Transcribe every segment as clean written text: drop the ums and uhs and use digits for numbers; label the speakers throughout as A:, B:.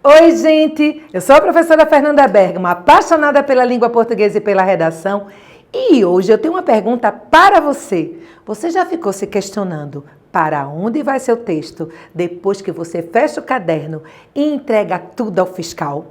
A: Oi, gente! Eu sou a professora Fernanda Bergamo, apaixonada pela língua portuguesa e pela redação. E hoje eu tenho uma pergunta para você. Você já ficou se questionando para onde vai seu texto depois que você fecha o caderno e entrega tudo ao fiscal?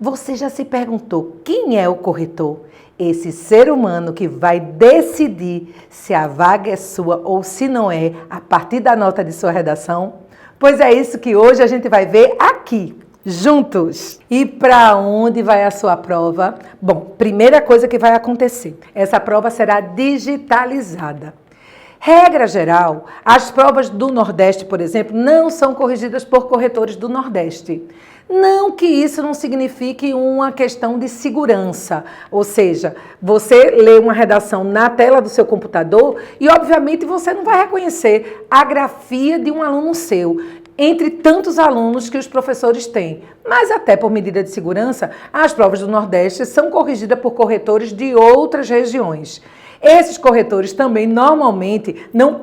A: Você já se perguntou quem é o corretor? Esse ser humano que vai decidir se a vaga é sua ou se não é, a partir da nota de sua redação? Pois é isso que hoje a gente vai ver aqui, juntos. E para onde vai a sua prova? Bom, primeira coisa que vai acontecer, essa prova será digitalizada. Regra geral, as provas do Nordeste, por exemplo, não são corrigidas por corretores do Nordeste. Não que isso não signifique uma questão de segurança, ou seja, você lê uma redação na tela do seu computador e, obviamente, você não vai reconhecer a grafia de um aluno seu, entre tantos alunos que os professores têm. Mas até por medida de segurança, as provas do Nordeste são corrigidas por corretores de outras regiões. Esses corretores também normalmente não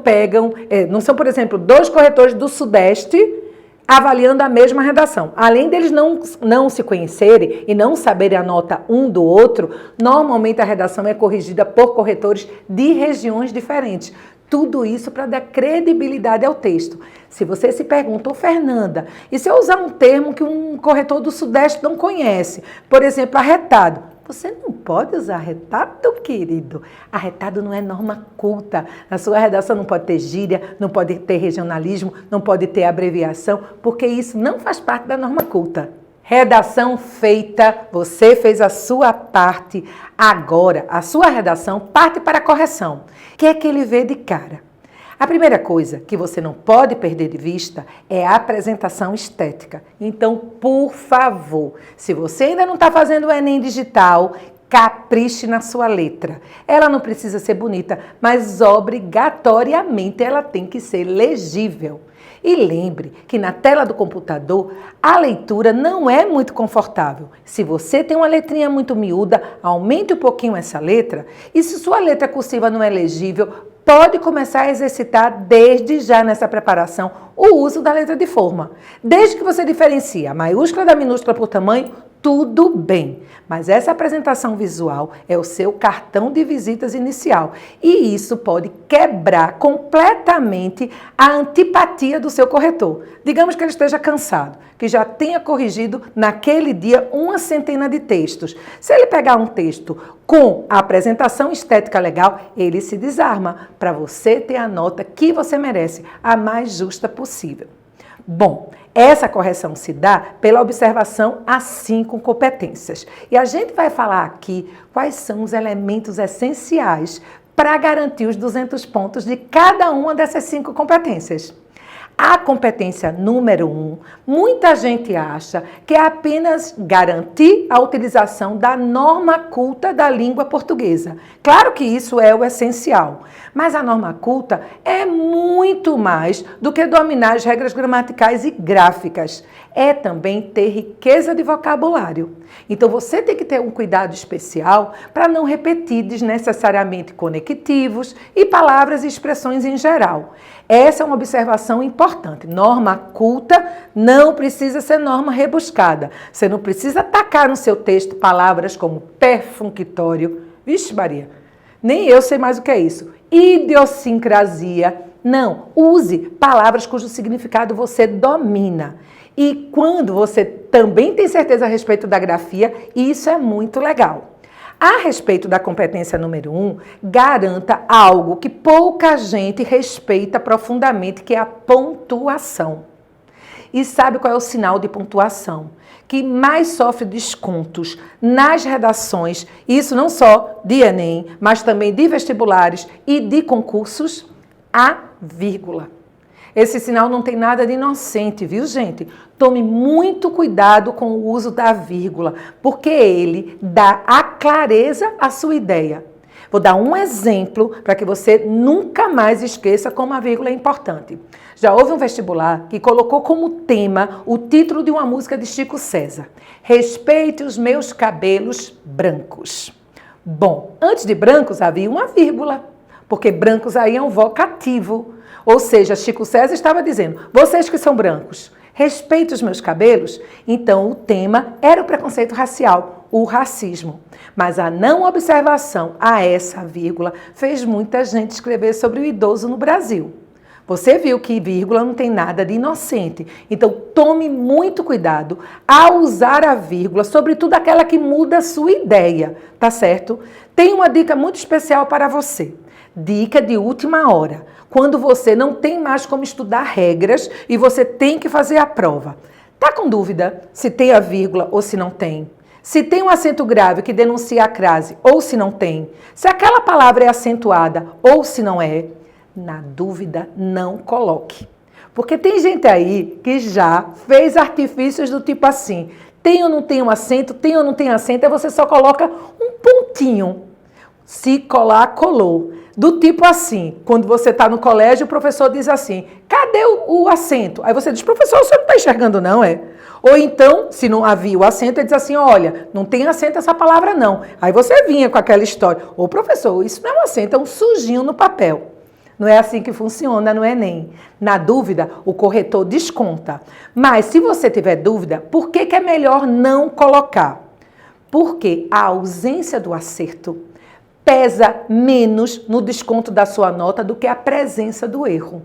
A: são, por exemplo, dois corretores do Sudeste avaliando a mesma redação. Além deles não se conhecerem e não saberem a nota um do outro, normalmente a redação é corrigida por corretores de regiões diferentes. Tudo isso para dar credibilidade ao texto. Se você se pergunta, Fernanda, e se eu usar um termo que um corretor do Sudeste não conhece? Por exemplo, arretado. Você não pode usar arretado, querido. Arretado não é norma culta. Na sua redação não pode ter gíria, não pode ter regionalismo, não pode ter abreviação, porque isso não faz parte da norma culta. Redação feita, você fez a sua parte. Agora, a sua redação parte para a correção. O que é que ele vê de cara? A primeira coisa que você não pode perder de vista é a apresentação estética. Então, por favor, se você ainda não está fazendo o Enem digital, capriche na sua letra. Ela não precisa ser bonita, mas obrigatoriamente ela tem que ser legível. E lembre que na tela do computador a leitura não é muito confortável. Se você tem uma letrinha muito miúda, aumente um pouquinho essa letra. E se sua letra cursiva não é legível, pode começar a exercitar desde já nessa preparação o uso da letra de forma. Desde que você diferencie a maiúscula da minúscula por tamanho, tudo bem. Mas essa apresentação visual é o seu cartão de visitas inicial. E isso pode quebrar completamente a antipatia do seu corretor. Digamos que ele esteja cansado, que já tenha corrigido naquele dia uma centena de textos. Se ele pegar um texto com a apresentação estética legal, ele se desarma para você ter a nota que você merece, a mais justa possível. Bom, essa correção se dá pela observação às 5 competências. E a gente vai falar aqui quais são os elementos essenciais para garantir os 200 pontos de cada uma dessas 5 competências. A competência número 1, muita gente acha que é apenas garantir a utilização da norma culta da língua portuguesa. Claro que isso é o essencial, mas a norma culta é muito mais do que dominar as regras gramaticais e gráficas. É também ter riqueza de vocabulário. Então você tem que ter um cuidado especial para não repetir desnecessariamente conectivos e palavras e expressões em geral. Essa é uma observação importante. Norma culta não precisa ser norma rebuscada. Você não precisa tacar no seu texto palavras como perfunctório. Vixe Maria, nem eu sei mais o que é isso. Idiosincrasia. Não, use palavras cujo significado você domina. E quando você também tem certeza a respeito da grafia, isso é muito legal. A respeito da competência número 1, garanta algo que pouca gente respeita profundamente, que é a pontuação. E sabe qual é o sinal de pontuação? Que mais sofre descontos nas redações, isso não só de Enem, mas também de vestibulares e de concursos, a vírgula. Esse sinal não tem nada de inocente, viu, gente? Tome muito cuidado com o uso da vírgula, porque ele dá a clareza à sua ideia. Vou dar um exemplo para que você nunca mais esqueça como a vírgula é importante. Já houve um vestibular que colocou como tema o título de uma música de Chico César. Respeite os meus cabelos brancos. Bom, antes de brancos havia uma vírgula, porque brancos aí é um vocativo. Ou seja, Chico César estava dizendo, vocês que são brancos, Respeito os meus cabelos? Então, o tema era o preconceito racial, o racismo. Mas a não observação a essa vírgula fez muita gente escrever sobre o idoso no Brasil. Você viu que vírgula não tem nada de inocente. Então, tome muito cuidado ao usar a vírgula, sobretudo aquela que muda a sua ideia, tá certo? Tem uma dica muito especial para você. Dica de última hora. Quando você não tem mais como estudar regras e você tem que fazer a prova. Tá com dúvida se tem a vírgula ou se não tem? Se tem um acento grave que denuncia a crase ou se não tem? Se aquela palavra é acentuada ou se não é? Na dúvida, não coloque. Porque tem gente aí que já fez artifícios do tipo assim, tem ou não tem um acento, tem ou não tem acento, aí você só coloca um pontinho. Se colar, colou. Do tipo assim, quando você está no colégio, o professor diz assim, cadê o acento? Aí você diz, professor, você não está enxergando não, é? Ou então, se não havia o acento, ele diz assim, olha, não tem acento essa palavra não. Aí você vinha com aquela história, ô professor, isso não é um acento, é um sujinho no papel. Não é assim que funciona no Enem. Na dúvida, o corretor desconta. Mas se você tiver dúvida, por que é melhor não colocar? Porque a ausência do acerto pesa menos no desconto da sua nota do que a presença do erro.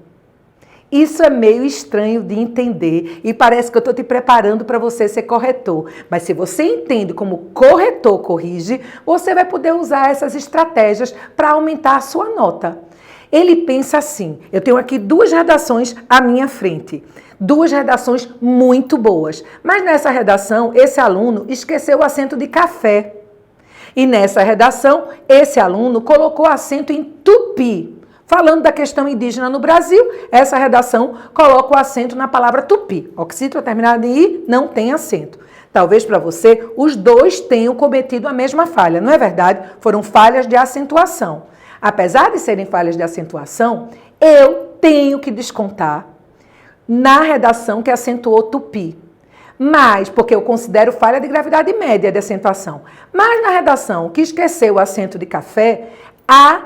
A: Isso é meio estranho de entender e parece que eu estou te preparando para você ser corretor. Mas se você entende como corretor corrige, você vai poder usar essas estratégias para aumentar a sua nota. Ele pensa assim, eu tenho aqui 2 redações à minha frente, 2 redações muito boas, mas nessa redação esse aluno esqueceu o acento de café. E nessa redação esse aluno colocou acento em tupi. Falando da questão indígena no Brasil, essa redação coloca o acento na palavra tupi. Oxítona terminada em i não tem acento. Talvez para você os 2 tenham cometido a mesma falha, não é verdade? Foram falhas de acentuação. Apesar de serem falhas de acentuação, eu tenho que descontar na redação que acentuou tupi. Mas, porque eu considero falha de gravidade média de acentuação. Mas na redação que esqueceu o acento de café, a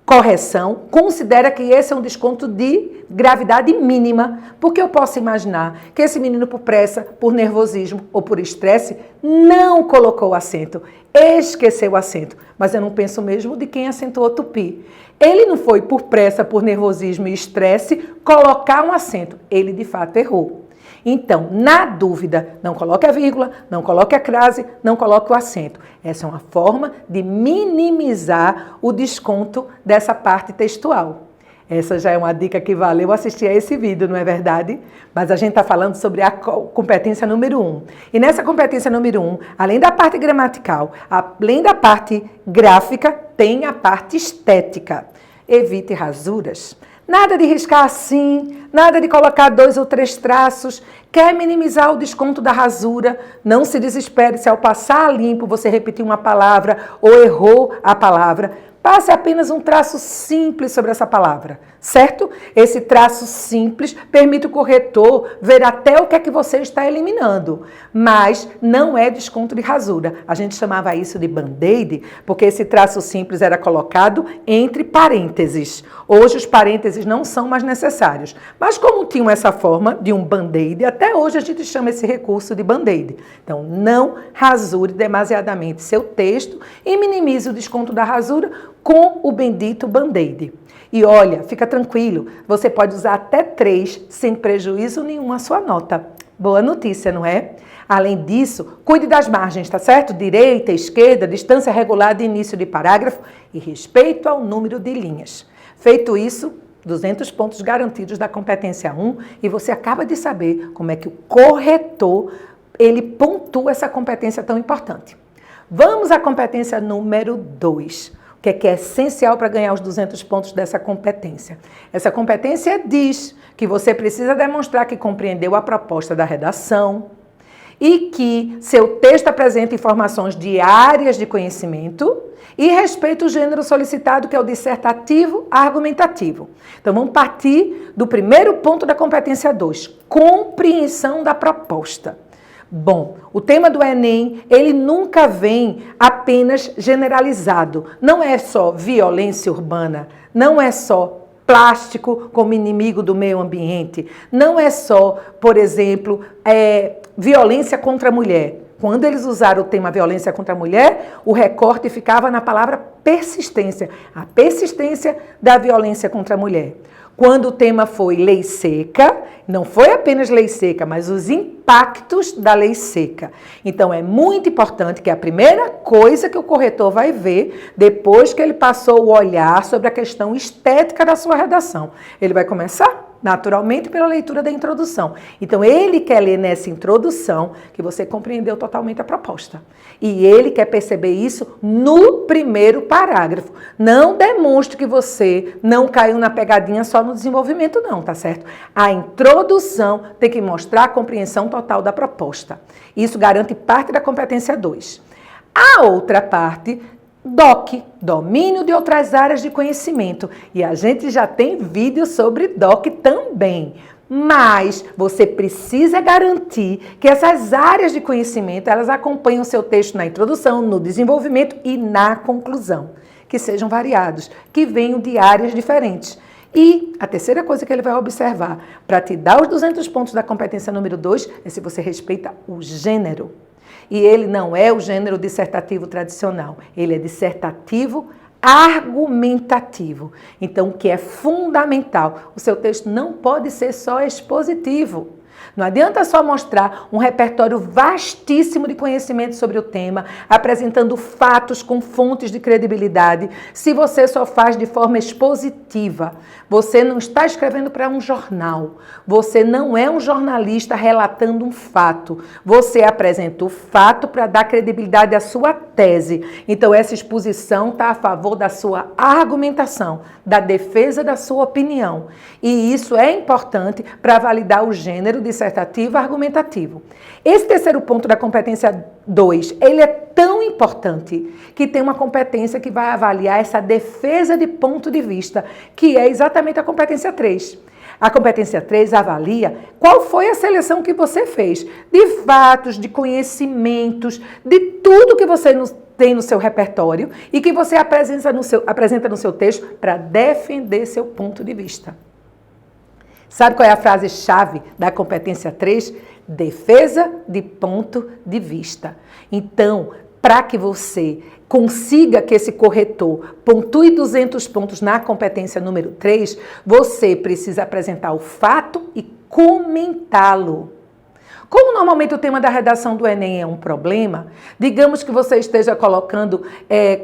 A: correção considera que esse é um desconto de gravidade mínima, porque eu posso imaginar que esse menino, por pressa, por nervosismo ou por estresse, não colocou o acento, esqueceu o acento, mas eu não penso mesmo de quem acentuou tupi. Ele não foi por pressa, por nervosismo e estresse colocar um acento, ele de fato errou. Então, na dúvida, não coloque a vírgula, não coloque a crase, não coloque o acento. Essa é uma forma de minimizar o desconto dessa parte textual. Essa já é uma dica que valeu assistir a esse vídeo, não é verdade? Mas a gente está falando sobre a competência número 1. E nessa competência número 1, além da parte gramatical, além da parte gráfica, tem a parte estética. Evite rasuras. Nada de riscar assim, nada de colocar 2 ou 3 traços. Quer minimizar o desconto da rasura? Não se desespere se ao passar limpo você repetir uma palavra ou errou a palavra. Passe apenas um traço simples sobre essa palavra, certo? Esse traço simples permite o corretor ver até o que é que você está eliminando, mas não é desconto de rasura. A gente chamava isso de band-aid, porque esse traço simples era colocado entre parênteses. Hoje os parênteses não são mais necessários, mas como tinham essa forma de um band-aid, até hoje a gente chama esse recurso de band-aid. Então, não rasure demasiadamente seu texto e minimize o desconto da rasura com o bendito band-aid. E olha, fica tranquilo, você pode usar até 3 sem prejuízo nenhum à sua nota. Boa notícia, não é? Além disso, cuide das margens, tá certo? Direita, esquerda, distância regular de início de parágrafo e respeito ao número de linhas. Feito isso, 200 pontos garantidos da competência 1 e você acaba de saber como é que o corretor, ele pontua essa competência tão importante. Vamos à competência número 2. O que é essencial para ganhar os 200 pontos dessa competência? Essa competência diz que você precisa demonstrar que compreendeu a proposta da redação e que seu texto apresenta informações de áreas de conhecimento e respeita o gênero solicitado, que é o dissertativo argumentativo. Então, vamos partir do primeiro ponto da competência 2, compreensão da proposta. Bom, o tema do Enem, ele nunca vem apenas generalizado. Não é só violência urbana, não é só plástico como inimigo do meio ambiente. Não é só, por exemplo, violência contra a mulher. Quando eles usaram o tema violência contra a mulher, o recorte ficava na palavra persistência. A persistência da violência contra a mulher. Quando o tema foi lei seca, não foi apenas lei seca, mas os impactos da lei seca. Então, é muito importante que a primeira coisa que o corretor vai ver, depois que ele passou o olhar sobre a questão estética da sua redação, ele vai começar naturalmente pela leitura da introdução. Então, ele quer ler nessa introdução que você compreendeu totalmente a proposta. E ele quer perceber isso no primeiro parágrafo. Não demonstre que você não caiu na pegadinha só no desenvolvimento, não, tá certo? A introdução tem que mostrar a compreensão total da proposta. Isso garante parte da competência 2. A outra parte, DOC, domínio de outras áreas de conhecimento. E a gente já tem vídeo sobre DOC também. Mas você precisa garantir que essas áreas de conhecimento, elas acompanham o seu texto na introdução, no desenvolvimento e na conclusão. Que sejam variados, que venham de áreas diferentes. E a terceira coisa que ele vai observar, para te dar os 200 pontos da competência número 2, é se você respeita o gênero. E ele não é o gênero dissertativo tradicional, ele é dissertativo argumentativo. Então, o que é fundamental, o seu texto não pode ser só expositivo. Não adianta só mostrar um repertório vastíssimo de conhecimento sobre o tema, apresentando fatos com fontes de credibilidade, se você só faz de forma expositiva. Você não está escrevendo para um jornal. Você não é um jornalista relatando um fato. Você apresenta o fato para dar credibilidade à sua tese. Então, essa exposição está a favor da sua argumentação, da defesa da sua opinião. E isso é importante para validar o gênero dissertativo argumentativo. Esse terceiro ponto da competência 2, ele é tão importante que tem uma competência que vai avaliar essa defesa de ponto de vista, que é exatamente a competência 3. A competência 3 avalia qual foi a seleção que você fez, de fatos, de conhecimentos, de tudo que você tem no seu repertório e que você apresenta no seu texto para defender seu ponto de vista. Sabe qual é a frase-chave da competência 3? Defesa de ponto de vista. Então, para que você consiga que esse corretor pontue 200 pontos na competência número 3, você precisa apresentar o fato e comentá-lo. Como normalmente o tema da redação do Enem é um problema, digamos que você esteja colocando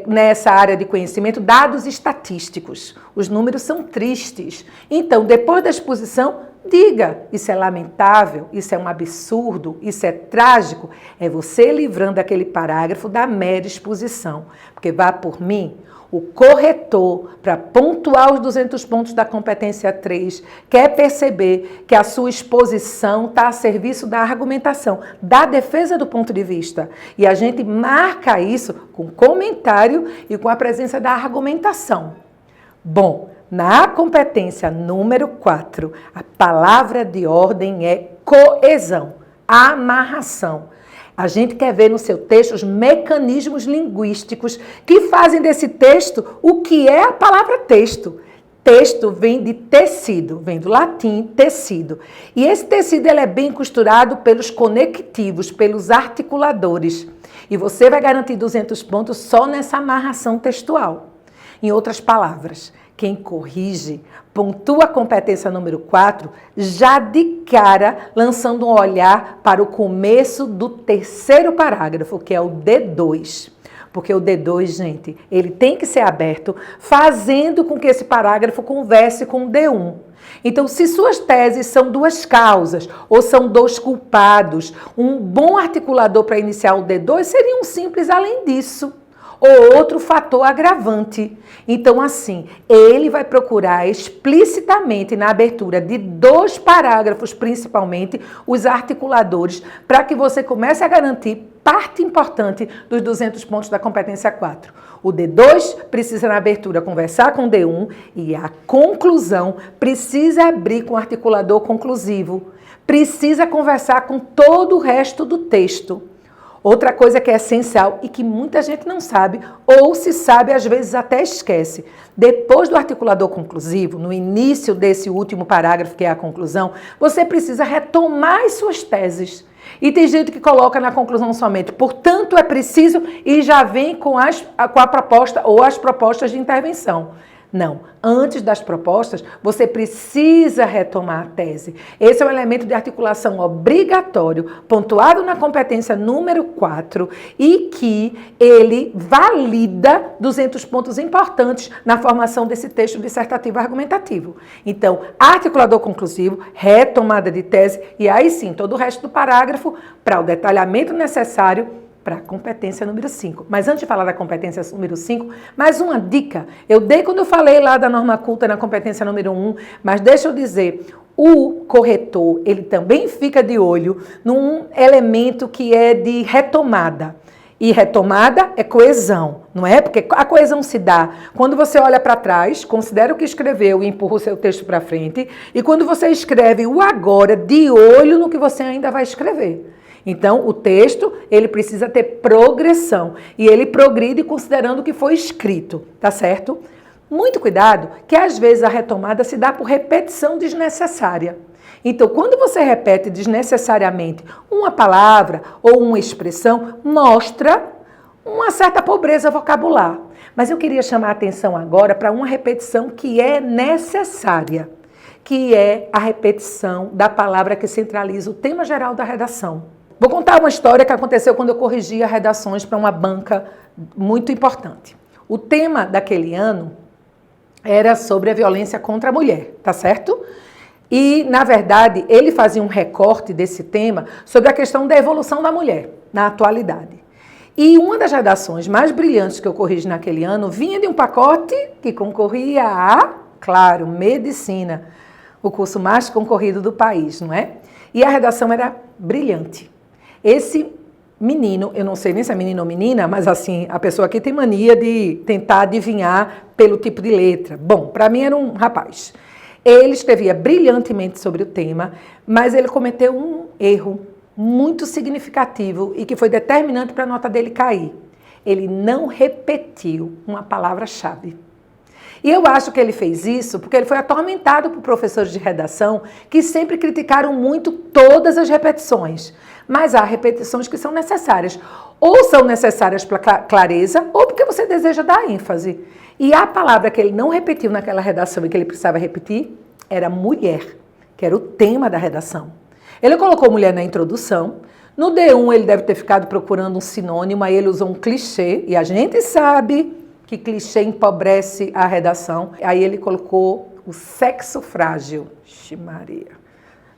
A: nessa área de conhecimento dados estatísticos. Os números são tristes. Então, depois da exposição, diga, isso é lamentável, isso é um absurdo, isso é trágico. É você livrando aquele parágrafo da mera exposição. Porque vá por mim, o corretor, para pontuar os 200 pontos da competência 3, quer perceber que a sua exposição está a serviço da argumentação, da defesa do ponto de vista. E a gente marca isso com comentário e com a presença da argumentação. Bom, na competência número 4, a palavra de ordem é coesão, amarração. A gente quer ver no seu texto os mecanismos linguísticos que fazem desse texto o que é a palavra texto. Texto vem de tecido, vem do latim tecido. E esse tecido ele é bem costurado pelos conectivos, pelos articuladores. E você vai garantir 200 pontos só nessa amarração textual. Em outras palavras, quem corrige pontua a competência número 4 já de cara lançando um olhar para o começo do terceiro parágrafo, que é o D2. Porque o D2, gente, ele tem que ser aberto fazendo com que esse parágrafo converse com o D1. Então, se suas teses são duas causas ou são dois culpados, um bom articulador para iniciar o D2 seria um simples além disso. Ou outro fator agravante. Então, assim, ele vai procurar explicitamente na abertura de 2 parágrafos, principalmente, os articuladores, para que você comece a garantir parte importante dos 200 pontos da competência 4. O D2 precisa, na abertura, conversar com o D1 e a conclusão precisa abrir com o articulador conclusivo. Precisa conversar com todo o resto do texto. Outra coisa que é essencial e que muita gente não sabe, ou se sabe, às vezes até esquece. Depois do articulador conclusivo, no início desse último parágrafo, que é a conclusão, você precisa retomar as suas teses. E tem gente que coloca na conclusão somente, portanto é preciso, e já vem com a proposta ou as propostas de intervenção. Não, antes das propostas, você precisa retomar a tese. Esse é um elemento de articulação obrigatório, pontuado na competência número 4, e que ele valida 200 pontos importantes na formação desse texto dissertativo argumentativo. Então, articulador conclusivo, retomada de tese, e aí sim, todo o resto do parágrafo para o detalhamento necessário para a competência número 5. Mas antes de falar da competência número 5, mais uma dica. Eu dei quando eu falei lá da norma culta na competência número 1, mas deixa eu dizer, o corretor, ele também fica de olho num elemento que é de retomada. E retomada é coesão, não é? Porque a coesão se dá quando você olha para trás, considera o que escreveu e empurra o seu texto para frente, e quando você escreve o agora de olho no que você ainda vai escrever. Então, o texto, ele precisa ter progressão. E ele progride considerando o que foi escrito, tá certo? Muito cuidado, que às vezes a retomada se dá por repetição desnecessária. Então, quando você repete desnecessariamente uma palavra ou uma expressão, mostra uma certa pobreza vocabular. Mas eu queria chamar a atenção agora para uma repetição que é necessária, que é a repetição da palavra que centraliza o tema geral da redação. Vou contar uma história que aconteceu quando eu corrigia redações para uma banca muito importante. O tema daquele ano era sobre a violência contra a mulher, tá certo? E, na verdade, ele fazia um recorte desse tema sobre a questão da evolução da mulher na atualidade. E uma das redações mais brilhantes que eu corrigi naquele ano vinha de um pacote que concorria a, claro, medicina, o curso mais concorrido do país, não é? E a redação era brilhante. Esse menino, eu não sei nem se é menino ou menina, mas assim, a pessoa aqui tem mania de tentar adivinhar pelo tipo de letra. Bom, para mim era um rapaz. Ele escrevia brilhantemente sobre o tema, mas ele cometeu um erro muito significativo e que foi determinante para a nota dele cair. Ele não repetiu uma palavra-chave. E eu acho que ele fez isso porque ele foi atormentado por professores de redação que sempre criticaram muito todas as repetições. Mas há repetições que são necessárias. Ou são necessárias para clareza, ou porque você deseja dar ênfase. E a palavra que ele não repetiu naquela redação e que ele precisava repetir era mulher, que era o tema da redação. Ele colocou mulher na introdução. No D1 ele deve ter ficado procurando um sinônimo, aí ele usou um clichê, e a gente sabe que clichê empobrece a redação. Aí ele colocou o sexo frágil. Ixi, Maria.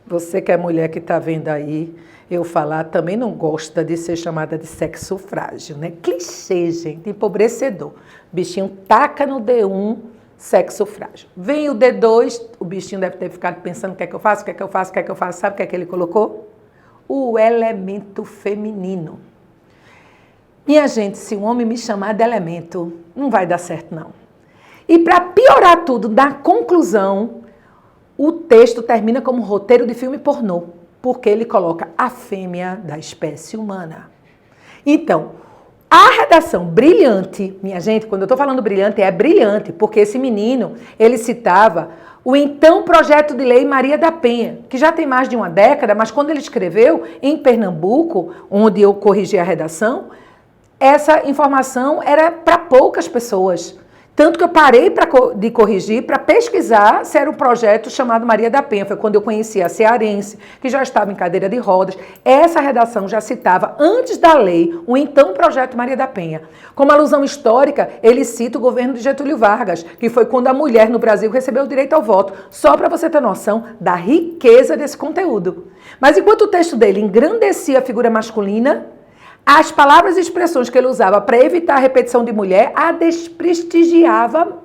A: Você que é mulher que está vendo aí, eu falar, também não gosta de ser chamada de sexo frágil, né? Clichê, gente, empobrecedor. O bichinho taca no D1, sexo frágil. Vem o D2, o bichinho deve ter ficado pensando o que é que eu faço, o que é que eu faço, o que é que eu faço. Sabe o que é que ele colocou? O elemento feminino. Minha gente, se um homem me chamar de elemento, não vai dar certo, não. E para piorar tudo, na conclusão, o texto termina como roteiro de filme pornô, porque ele coloca a fêmea da espécie humana. Então, a redação brilhante, minha gente, quando eu estou falando brilhante, é brilhante, porque esse menino, ele citava o então projeto de lei Maria da Penha, que já tem mais de uma década, mas quando ele escreveu em Pernambuco, onde eu corrigi a redação, essa informação era para poucas pessoas. Tanto que eu parei de corrigir para pesquisar se era um projeto chamado Maria da Penha. Foi quando eu conheci a cearense, que já estava em cadeira de rodas. Essa redação já citava, antes da lei, o então projeto Maria da Penha. Como alusão histórica, ele cita o governo de Getúlio Vargas, que foi quando a mulher no Brasil recebeu o direito ao voto. Só para você ter noção da riqueza desse conteúdo. Mas enquanto o texto dele engrandecia a figura masculina, as palavras e expressões que ele usava para evitar a repetição de mulher, a desprestigiava,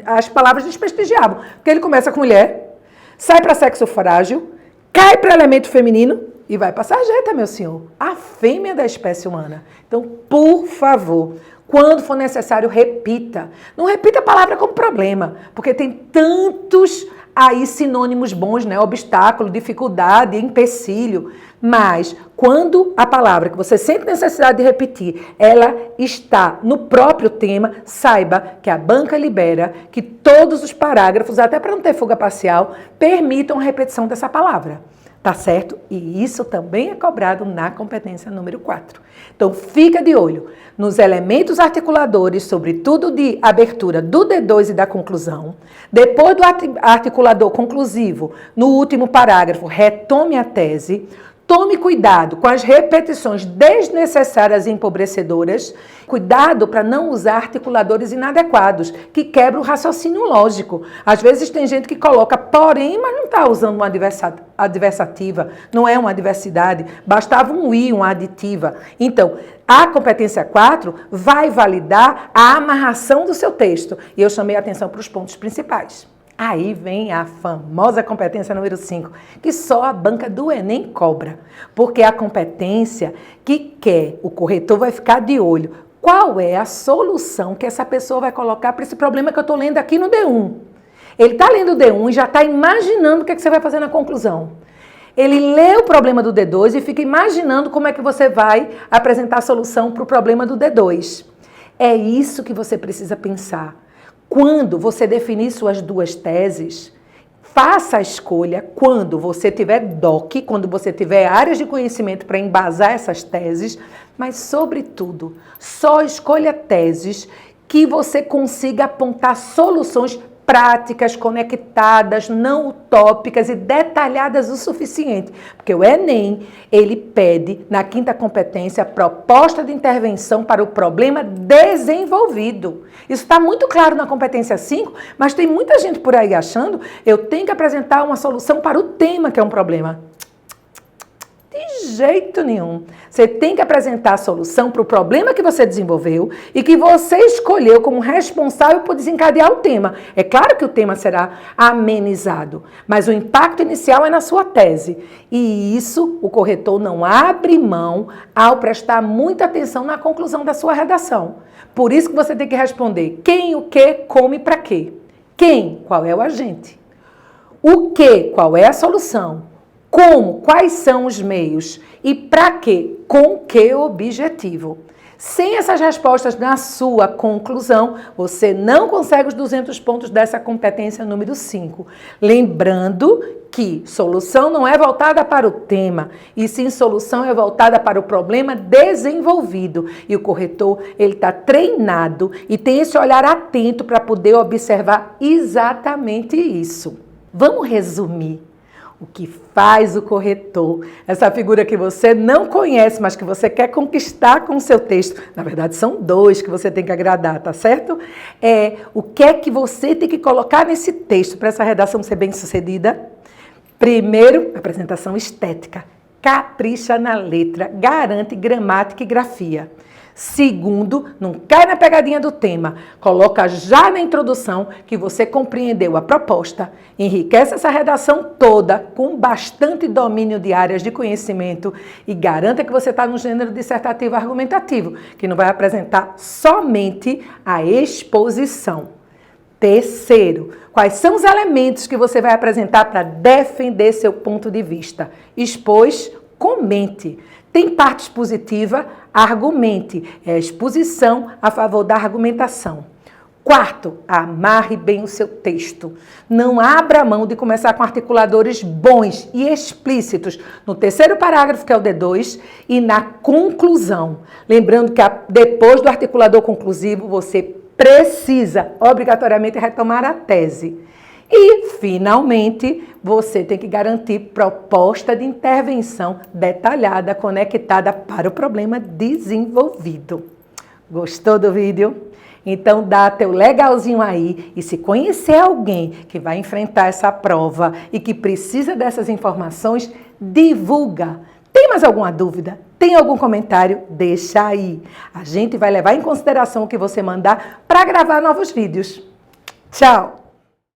A: as palavras desprestigiavam. Porque ele começa com mulher, sai para sexo frágil, cai para elemento feminino e vai para sarjeta, meu senhor. A fêmea da espécie humana. Então, por favor, quando for necessário, repita. Não repita a palavra como problema, porque tem tantos aí sinônimos bons, né? Obstáculo, dificuldade, empecilho. Mas quando a palavra que você sente necessidade de repetir, ela está no próprio tema, saiba que a banca libera que todos os parágrafos, até para não ter fuga parcial, permitam a repetição dessa palavra. Tá certo? E isso também é cobrado na competência número 4. Então, fica de olho nos elementos articuladores, sobretudo de abertura do D2 e da conclusão. Depois do articulador conclusivo, no último parágrafo, retome a tese. Tome cuidado com as repetições desnecessárias e empobrecedoras. Cuidado para não usar articuladores inadequados, que quebram o raciocínio lógico. Às vezes tem gente que coloca porém, mas não está usando uma adversativa, não é uma adversidade, bastava um i, uma aditiva. Então, a competência 4 vai validar a amarração do seu texto. E eu chamei a atenção para os pontos principais. Aí vem a famosa competência número 5, que só a banca do Enem cobra. Porque é a competência que quer, o corretor vai ficar de olho. Qual é a solução que essa pessoa vai colocar para esse problema que eu estou lendo aqui no D1? Ele está lendo o D1 e já está imaginando o que você vai fazer na conclusão. Ele lê o problema do D2 e fica imaginando como é que você vai apresentar a solução para o problema do D2. É isso que você precisa pensar. Quando você definir suas duas teses, faça a escolha quando você tiver DOC, quando você tiver áreas de conhecimento para embasar essas teses, mas, sobretudo, só escolha teses que você consiga apontar soluções práticas, conectadas, não utópicas e detalhadas o suficiente. Porque o Enem, ele pede, na 5ª competência, proposta de intervenção para o problema desenvolvido. Isso está muito claro na competência 5, mas tem muita gente por aí achando eu tenho que apresentar uma solução para o tema que é um problema. De jeito nenhum. Você tem que apresentar a solução para o problema que você desenvolveu e que você escolheu como responsável por desencadear o tema. É claro que o tema será amenizado, mas o impacto inicial é na sua tese. E isso o corretor não abre mão ao prestar muita atenção na conclusão da sua redação. Por isso que você tem que responder quem, o que, como e para quê. Quem? Qual é o agente? O que? Qual é a solução? Como? Quais são os meios? E para quê? Com que objetivo? Sem essas respostas na sua conclusão, você não consegue os 200 pontos dessa competência número 5. Lembrando que solução não é voltada para o tema, e sim solução é voltada para o problema desenvolvido. E o corretor, ele está treinado e tem esse olhar atento para poder observar exatamente isso. Vamos resumir. O que faz o corretor, essa figura que você não conhece, mas que você quer conquistar com o seu texto. Na verdade, são 2 que você tem que agradar, tá certo? O que é que você tem que colocar nesse texto para essa redação ser bem sucedida? Primeiro, apresentação estética. Capricha na letra, garante gramática e grafia. Segundo, não cai na pegadinha do tema. Coloca já na introdução que você compreendeu a proposta. Enriquece essa redação toda com bastante domínio de áreas de conhecimento e garanta que você está no gênero dissertativo argumentativo, que não vai apresentar somente a exposição. Terceiro, quais são os elementos que você vai apresentar para defender seu ponto de vista? Expôs, comente. Tem parte expositiva? Argumente. É a exposição a favor da argumentação. Quarto, amarre bem o seu texto. Não abra mão de começar com articuladores bons e explícitos no terceiro parágrafo, que é o D2, e na conclusão. Lembrando que depois do articulador conclusivo, você precisa obrigatoriamente retomar a tese. E, finalmente, você tem que garantir proposta de intervenção detalhada, conectada para o problema desenvolvido. Gostou do vídeo? Então, dá teu legalzinho aí e se conhecer alguém que vai enfrentar essa prova e que precisa dessas informações, divulga. Tem mais alguma dúvida? Tem algum comentário? Deixa aí. A gente vai levar em consideração o que você mandar para gravar novos vídeos. Tchau!